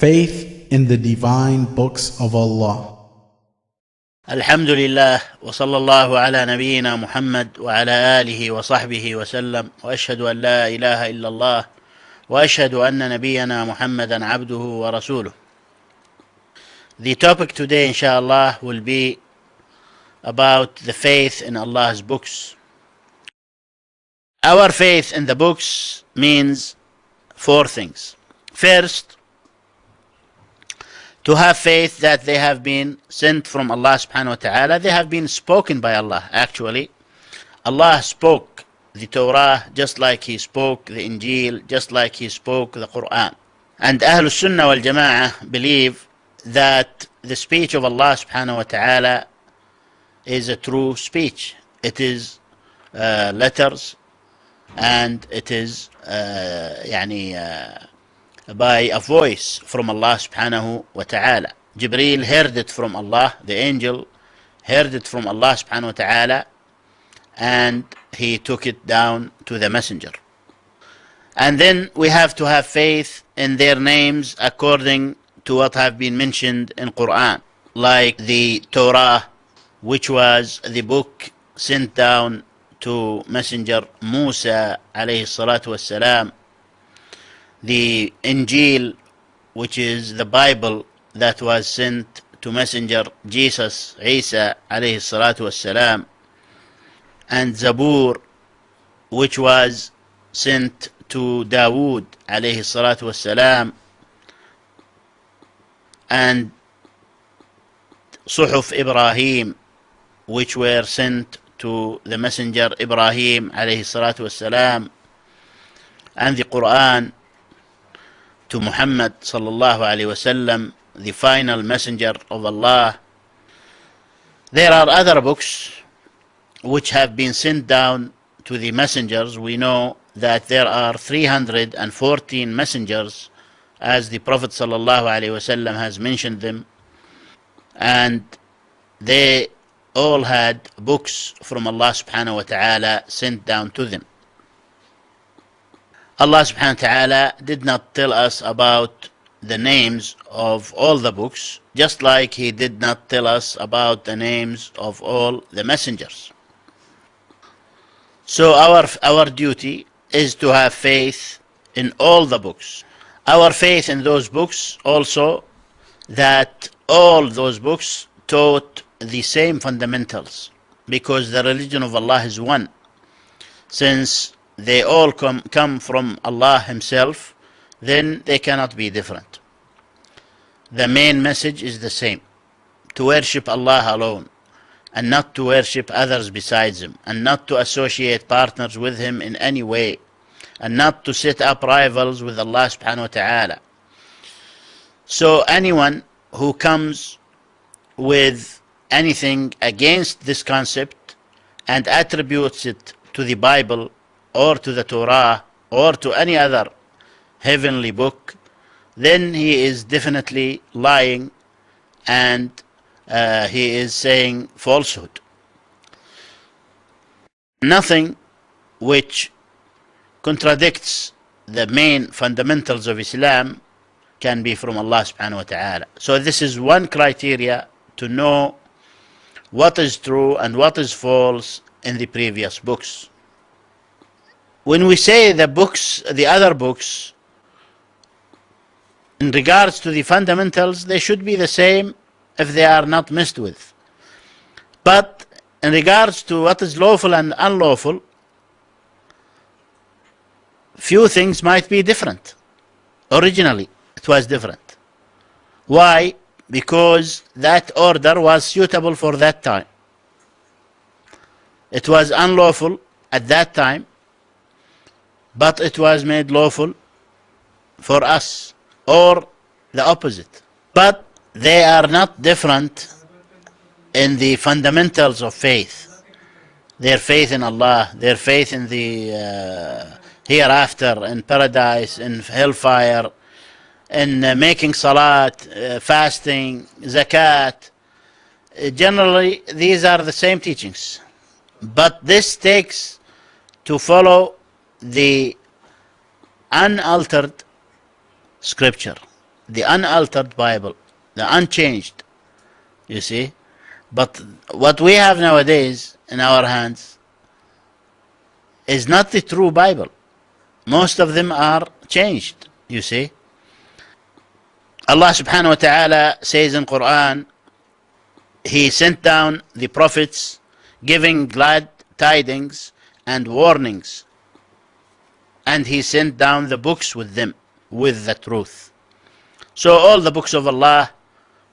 Faith in the divine books of Allah. الحمد لله وصلى الله على نبينا محمد وعلى آله وصحبه وسلم وأشهد أن لا إله إلا الله وأشهد أن نبينا محمدا عبده ورسوله. The topic today inshallah will be about the faith in Allah's books. Our faith in the books means four things. First, to have faith that they have been sent from Allah subhanahu wa ta'ala. They have been spoken by Allah actually. Allah spoke the Torah just like He spoke the Injil, just like He spoke the Quran. And Ahlul Sunnah wal Jama'ah believe that the speech of Allah subhanahu wa ta'ala is a true speech. It is letters, and it is by a voice from Allah subhanahu wa ta'ala. Jibreel heard it from Allah, the angel heard it from Allah subhanahu wa ta'ala, and he took it down to the messenger. And then we have to have faith in their names according to what have been mentioned in Quran, like the Torah, which was the book sent down to Messenger Musa alayhi salatu wassalam, the Injil, which is the Bible that was sent to Messenger Jesus, Isa alayhi salatu wassalam, and Zabur, which was sent to Dawood alayhi salatu wassalam, and Suhuf Ibrahim, which were sent to the Messenger Ibrahim alayhi salatu wassalam, and the Quran to Muhammad sallallahu alayhi wasallam, the final messenger of Allah. There are other books which have been sent down to the messengers. We know that there are 314 messengers, as the Prophet sallallahu alayhi wasallam has mentioned them, and they all had books from Allah subhanahu wa ta'ala sent down to them. Allah subhanahu wa ta'ala did not tell us about the names of all the books, just like He did not tell us about the names of all the messengers. So our duty is to have faith in all the books. Our faith in those books also, that all those books taught the same fundamentals, because the religion of Allah is one. Since they all come from Allah Himself, then they cannot be different. The main message is the same: to worship Allah alone, and not to worship others besides Him, and not to associate partners with Him in any way, and not to set up rivals with Allah subhanahu wa ta'ala. So anyone who comes with anything against this concept and attributes it to the Bible or to the Torah or to any other heavenly book, then he is definitely lying, and he is saying falsehood. Nothing which contradicts the main fundamentals of Islam can be from Allah subhanahu wa ta'ala. So this is one criteria to know what is true and what is false in the previous books. When we say the books, the other books, in regards to the fundamentals, they should be the same if they are not messed with. But in regards to what is lawful and unlawful, few things might be different. Originally, it was different. Why? Because that order was suitable for that time. It was unlawful at that time, but it was made lawful for us, or the opposite. But they are not different in the fundamentals of faith. Their faith in Allah, their faith in the hereafter, in paradise, in hellfire, in making salat, fasting, zakat. Generally, these are the same teachings. But this takes to follow the unaltered scripture. the unaltered Bible, the unchanged, you see. But what we have nowadays in our hands is not the true Bible. Most of them are changed, you see. Allah subhanahu wa ta'ala says in Quran, He sent down the prophets giving glad tidings and warnings, and He sent down the books with them, with the truth. So all the books of Allah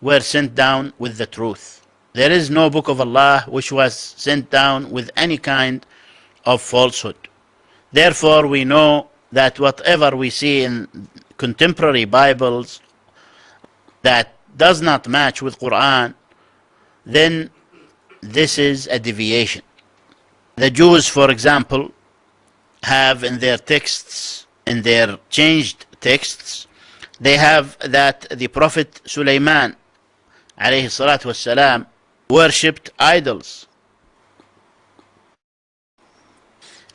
were sent down with the truth. There is no book of Allah which was sent down with any kind of falsehood. Therefore, we know that whatever we see in contemporary Bibles that does not match with Quran, then this is a deviation. The Jews, for example, have in their texts, in their changed texts, they have that the Prophet Sulaiman alayhi salatu wassalam worshipped idols.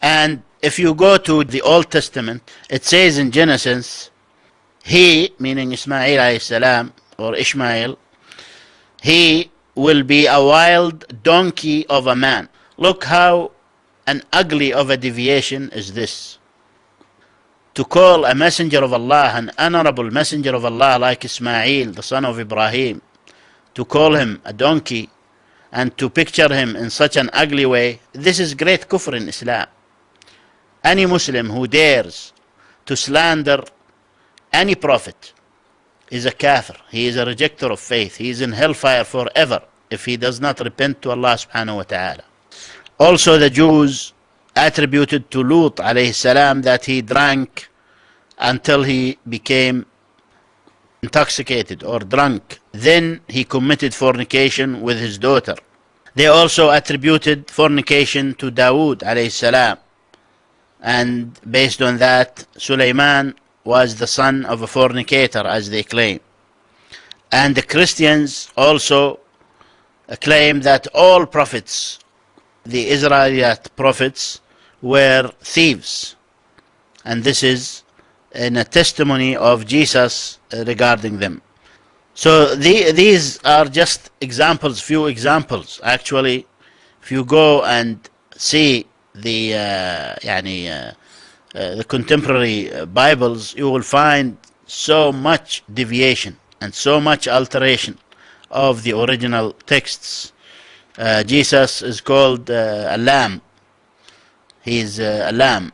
And if you go to the Old Testament, it says in Genesis, he, meaning Ismail alayhi salam, or Ishmael, he will be a wild donkey of a man. Look how an ugly of a deviation is this. To call a messenger of Allah, an honorable messenger of Allah like Ismail, the son of Ibrahim, to call him a donkey and to picture him in such an ugly way, this is great kufr in Islam. Any Muslim who dares to slander any prophet is a kafir. He is a rejecter of faith. He is in hellfire forever if he does not repent to Allah subhanahu wa ta'ala. Also, the Jews attributed to Lut alayhi salam that he drank until he became intoxicated or drunk. Then he committed fornication with his daughter. They also attributed fornication to Dawood alayhi salam. And based on that, Sulaiman was the son of a fornicator, as they claim. And the Christians also claim that all prophets, the Israelite prophets, were thieves. And this is in a testimony of Jesus regarding them. So these are just examples, few examples. Actually, if you go and see the contemporary Bibles, you will find so much deviation and so much alteration of the original texts. Jesus is called a lamb. He is a lamb.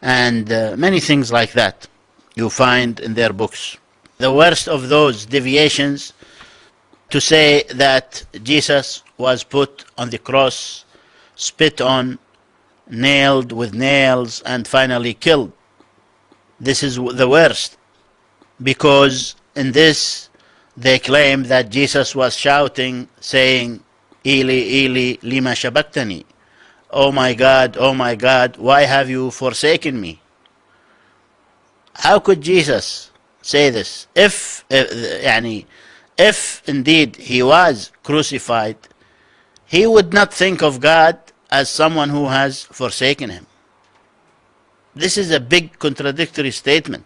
And many things like that you find in their books. The worst of those deviations, to say that Jesus was put on the cross, spit on, nailed with nails, and finally killed. This is the worst, because in this they claim that Jesus was shouting, saying, Eli, Eli, lima shabaktani. Oh my God, why have you forsaken me? How could Jesus say this? If indeed he was crucified, he would not think of God as someone who has forsaken him. This is a big contradictory statement.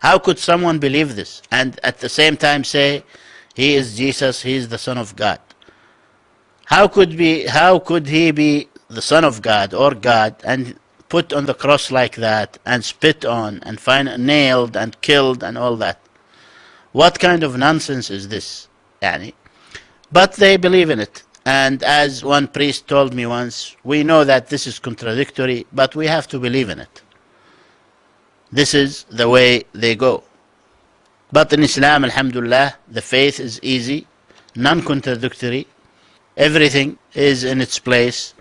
How could someone believe this and at the same time say he is Jesus, he is the Son of God? How could he be the Son of God or God and put on the cross like that and spit on and nailed and killed and all that? What kind of nonsense is this? But they believe in it. And as one priest told me once, we know that this is contradictory, but we have to believe in it. This is the way they go. But in Islam, alhamdulillah, the faith is easy, non-contradictory. Everything is in its place,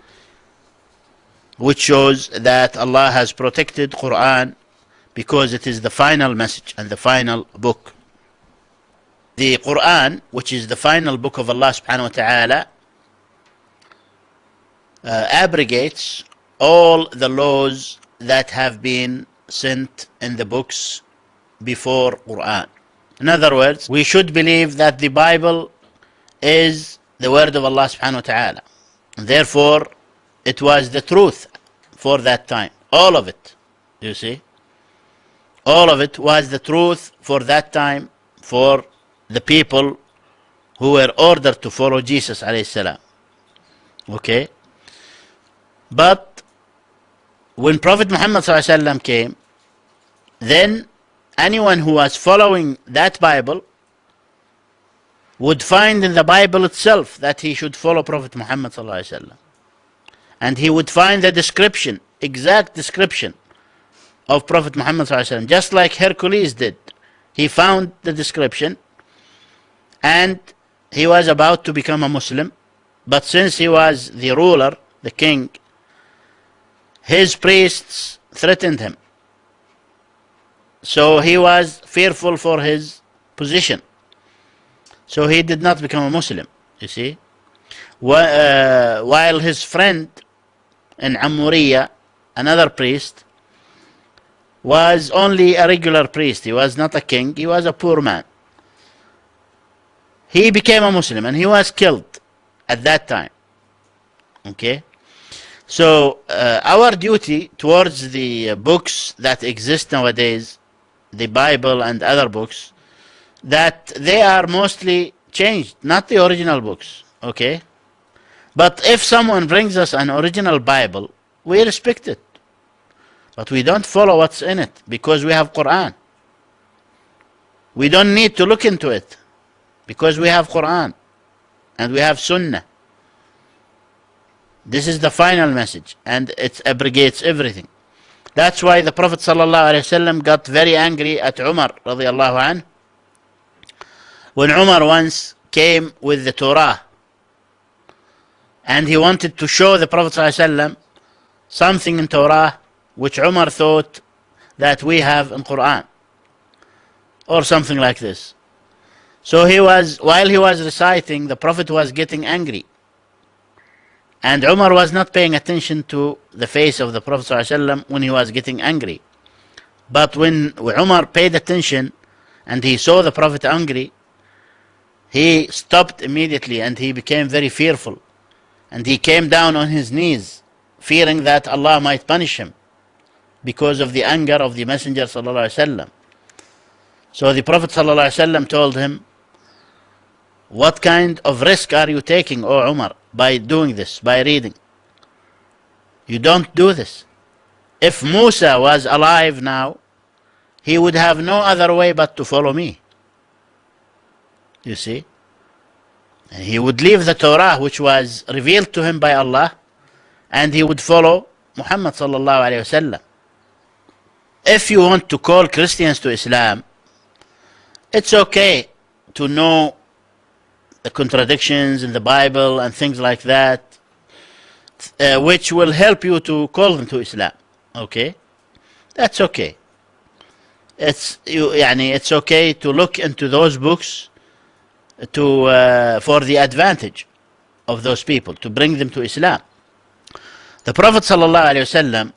which shows that Allah has protected Quran because it is the final message and the final book. The Quran, which is the final book of Allah subhanahu wa ta'ala, abrogates all the laws that have been sent in the books before Quran. In other words, we should believe that the Bible is the word of Allah subhanahu wa ta'ala. Therefore, it was the truth for that time. All of it, you see. all of it was the truth for that time for the people who were ordered to follow Jesus alayhi salam. Okay? But when Prophet Muhammad sallallahu alaihi wasallam came, then anyone who was following that Bible would find in the Bible itself that he should follow Prophet Muhammad sallallahu alaihi wasallam. And he would find the description, exact description of Prophet Muhammad sallallahu alaihi wasallam, just like Hercules did. He found the description and he was about to become a Muslim, but since he was the ruler, the king, his priests threatened him. So he was fearful for his position. So he did not become a Muslim, you see. While his friend in Amuriya, another priest, was only a regular priest. He was not a king, he was a poor man. He became a Muslim and he was killed at that time. Okay? So our duty towards the books that exist nowadays, the Bible and other books, that they are mostly changed, not the original books. Okay? But if someone brings us an original Bible, we respect it. But we don't follow what's in it because we have Quran. We don't need to look into it because we have Quran and we have Sunnah. This is the final message and it abrogates everything. That's why the Prophet ﷺ got very angry at Umar radiallahu anhu when Umar once came with the Torah and he wanted to show the Prophet ﷺ something in Torah which Umar thought that we have in Quran or something like this. So while he was reciting, the Prophet was getting angry. And Umar was not paying attention to the face of the Prophet ﷺ when he was getting angry. But when Umar paid attention and he saw the Prophet angry, he stopped immediately and he became very fearful. And he came down on his knees, fearing that Allah might punish him because of the anger of the Messenger ﷺ. So the Prophet ﷺ told him, "What kind of risk are you taking, O Umar, by doing this, by reading? You don't do this. If Musa was alive now, he would have no other way but to follow me." You see? And he would leave the Torah which was revealed to him by Allah and he would follow Muhammad sallallahu alayhi wasallam. If you want to call Christians to Islam, it's okay to know the contradictions in the Bible and things like that, which will help you to call them to Islam. Okay? That's okay. It's okay to look into those books for the advantage of those people, to bring them to Islam. The Prophet ﷺ,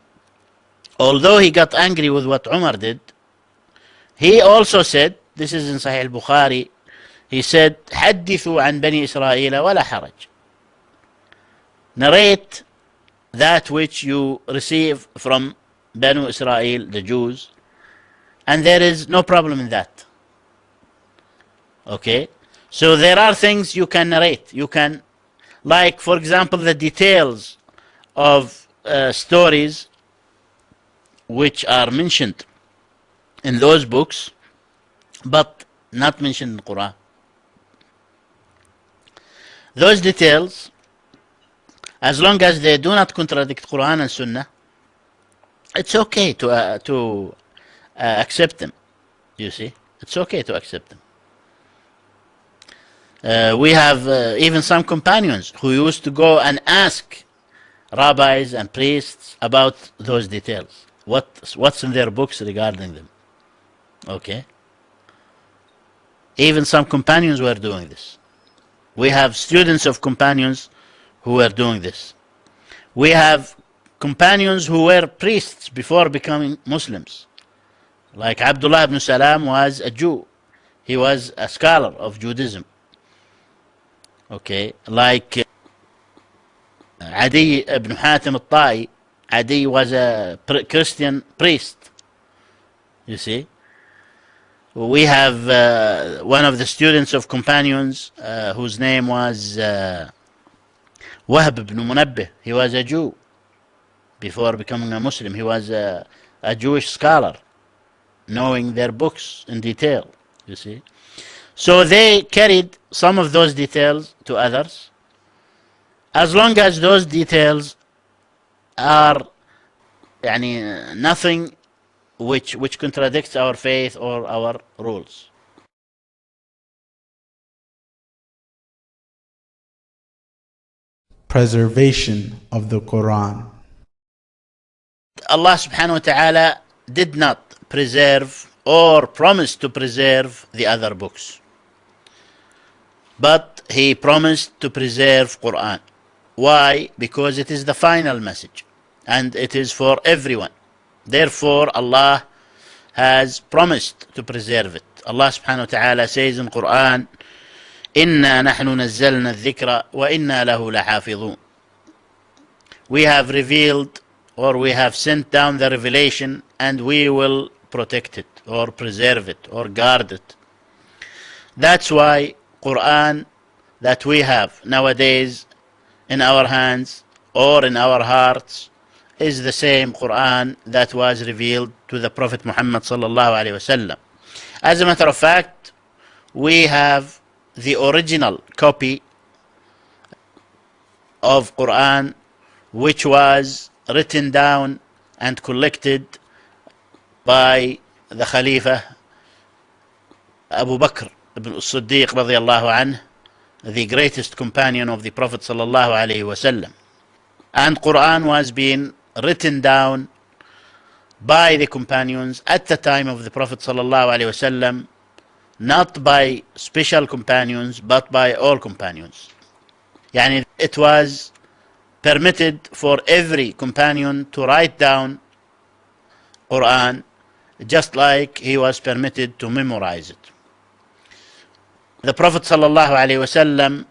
although he got angry with what Umar did, he also said, this is in Sahih al-Bukhari, he said, حدثوا عن بني إسرائيل ولا حرج. Narrate that which you receive from Banu Israel, the Jews, and there is no problem in that. Okay? So there are things you can narrate. You can, like for example, the details of stories which are mentioned in those books, but not mentioned in the Quran. Those details, as long as they do not contradict Quran and Sunnah, it's okay to accept them. You see, it's okay to accept them. We have even some companions who used to go and ask rabbis and priests about those details. What's in their books regarding them? Okay. Even some companions were doing this. We have students of companions who were doing this. We have companions who were priests before becoming Muslims. Like Abdullah ibn Salam was a Jew. He was a scholar of Judaism. Okay, like Adi ibn Hatim al-Ta'i. Adi was a Christian priest. You see? We have one of the students of companions whose name was Wahb ibn Munabbih. He was a Jew before becoming a Muslim. He was a Jewish scholar, knowing their books in detail, you see. So they carried some of those details to others, as long as those details are nothing which contradicts our faith or our rules. Preservation of the Quran. Allah subhanahu wa ta'ala did not preserve or promise to preserve the other books, but He promised to preserve Quran. Why? Because it is the final message and it is for everyone. Therefore Allah has promised to preserve it. Allah subhanahu wa ta'ala says in Quran, إِنَّا نَحْنُ نَزَّلْنَا الذِّكْرَ وَإِنَّا لَهُ لَحَافِظُونَ. We have revealed, or we have sent down the revelation, and we will protect it or preserve it or guard it. That's why Quran that we have nowadays in our hands or in our hearts is the same Quran that was revealed to the Prophet Muhammad sallallahu alaihi wasallam. As a matter of fact, we have the original copy of Quran, which was written down and collected by the Khalifa Abu Bakr ibn as-Siddiq radiyallahu anhu, the greatest companion of the Prophet sallallahu alaihi wasallam. And Quran was being written down by the companions at the time of the Prophet sallallahu alaihi wasallam, not by special companions but by all companions. It was permitted for every companion to write down Quran, just like he was permitted to memorize it. The Prophet sallallahu alaihi wasallam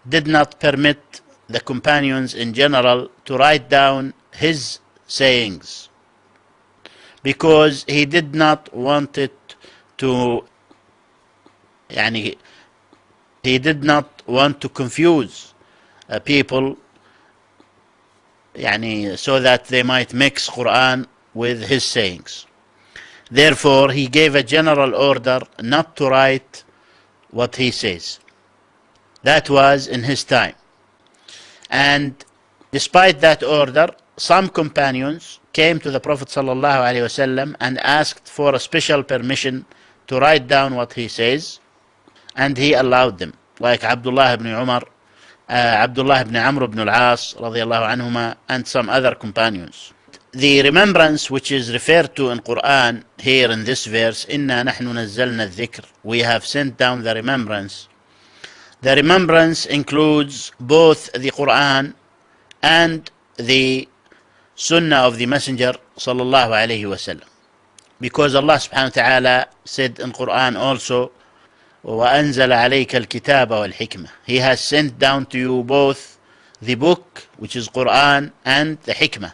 did not permit the companions in general to write down his sayings, because he did not want it to he did not want to confuse people, so that they might mix Quran with his sayings. Therefore he gave a general order not to write what he says. That was in his time. And despite that order, some companions came to the Prophet sallallahu alaihi wasallam and asked for a special permission to write down what he says, and he allowed them, like Abdullah ibn Umar, Abdullah ibn Amr ibn al-As radiyallahu anhuma, and some other companions. The remembrance which is referred to in Quran here in this verse, إِنَّا نَحْنُ نَزَّلْنَا الذِّكْرِ, we have sent down the remembrance. The remembrance includes both the Quran and the Sunnah of the Messenger sallallahu alayhi wasallam, because Allah subhanahu wa ta'ala said in Quran also, وَأَنزَلَ عَلَيْكَ الْكِتَابَ وَالْحِكْمَةِ, He has sent down to you both the book, which is Quran, and the hikmah.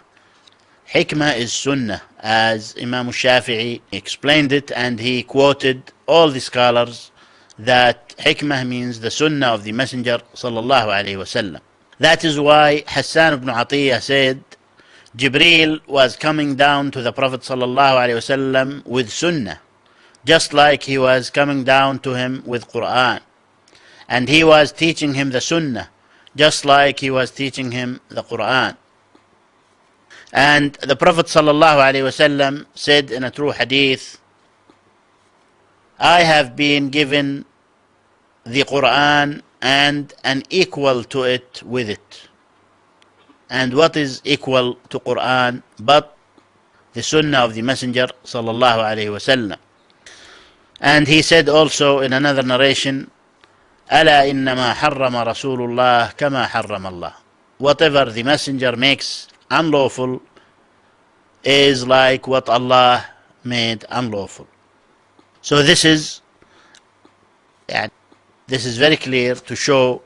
Hikmah is Sunnah, as Imam Shafi'i explained it, and he quoted all the scholars that hikmah means the Sunnah of the Messenger sallallahu alayhi wasallam. That is why Hassan ibn Atiyah said Jibreel was coming down to the Prophet sallallahu alayhi wasallam with Sunnah, just like he was coming down to him with Quran, and he was teaching him the Sunnah, just like he was teaching him the Quran. And the Prophet sallallahu alaihi wasallam said in a true hadith, I have been given the Quran and an equal to it with it. And what is equal to Quran but the Sunnah of the Messenger sallallahu alaihi wasallam? And he said also in another narration, ألا إنما حرم رسول الله كما حرم الله. Whatever the Messenger makes unlawful is like what Allah made unlawful. So this is very clear to show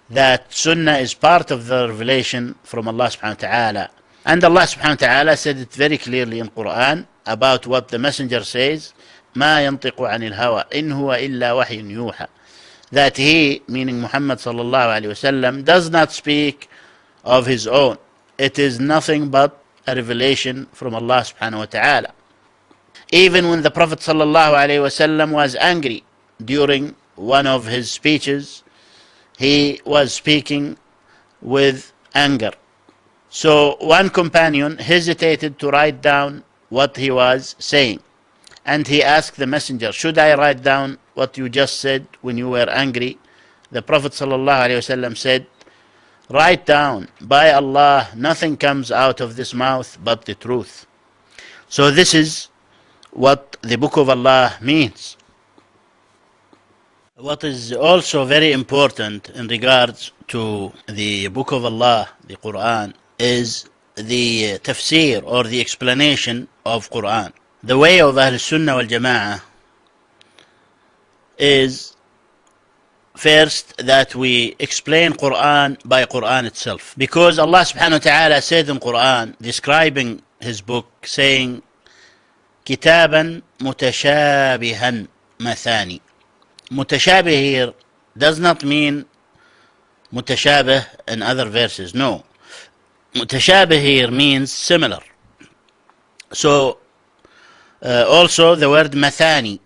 that Sunnah is part of the revelation from Allah subhanahu wa ta'ala, And Allah subhanahu wa ta'ala said it very clearly in Quran about what the messenger says, ما ينطق عن الهوى إن هو إلا وحي يوحى. That he, meaning Muhammad sallallahu alayhi wasallam, does not speak of his own. It is nothing but a revelation from Allah subhanahu wa ta'ala. Even when the Prophet sallallahu alayhi wasallam was angry during one of his speeches, he was speaking with anger. So one companion hesitated to write down what he was saying. And he asked the messenger, should I write down what you just said when you were angry? The Prophet ﷺ said, write down, by Allah, nothing comes out of this mouth but the truth. So this is what the Book of Allah means. What is also very important in regards to the Book of Allah, the Quran, is the tafsir or the explanation of Quran. The way of Ahl Sunnah wal Jama'ah is first that we explain Quran by Quran itself. Because Allah subhanahu wa ta'ala said in Quran, describing his book, saying, Kitaban mutashabihan mathani. Mutashabih here does not mean mutashabih in other verses. No. Mutashabih here means similar. So also the word mathani